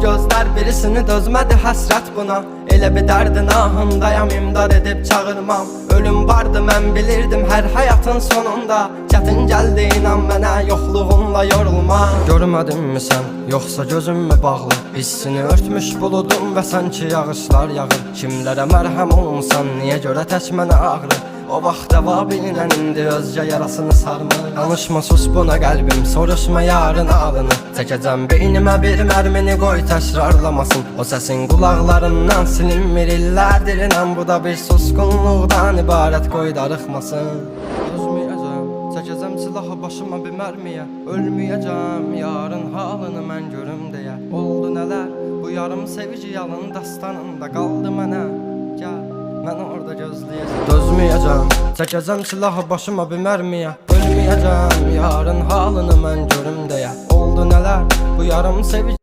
gözler, birisini dözmədi həsrət buna. Elə bir dərdin ahındayam, imdad edib çağırmam. Ölüm vardı, mən bilirdim hər həyatın sonunda. Çətin gəldi, inan mənə, yoxluğunla yorulma. Görmədinmi sən, yoxsa gözüm mü bağlı? Hissini örtmüş buludum və sanki yağışlar yağır. Kimlərə mərhəm olmusan, niyə görə tək mənə ağrı? O vaxt dava bilinən indi özcə yarasını sarmır. Danışma, sus buna qəlbim, soruşma yarın alını. Çəkəcəm beynimə bir mərmini, qoy təkrarlamasın. O səsin qulaqlarından silinmir illərdir, inan bu da bir susqunluqdan ibarət, qoy darıxmasın. Dözməyəcəm, çəkəcəm silahı başıma bir mərmiyə. Ölməyəcəm, yarın halını mən görüm deyə. Oldu nələr, bu yarım sevici yalın dastanında qaldı mənə. Gəl, mən orada gözləyəcəm. Dözməyəcəm, çəkəcəm silahı başıma bir mərmiyə. Ölməyəcəm, yarın halını mən görüm deyə. Oldu nələr, bu yarım sevici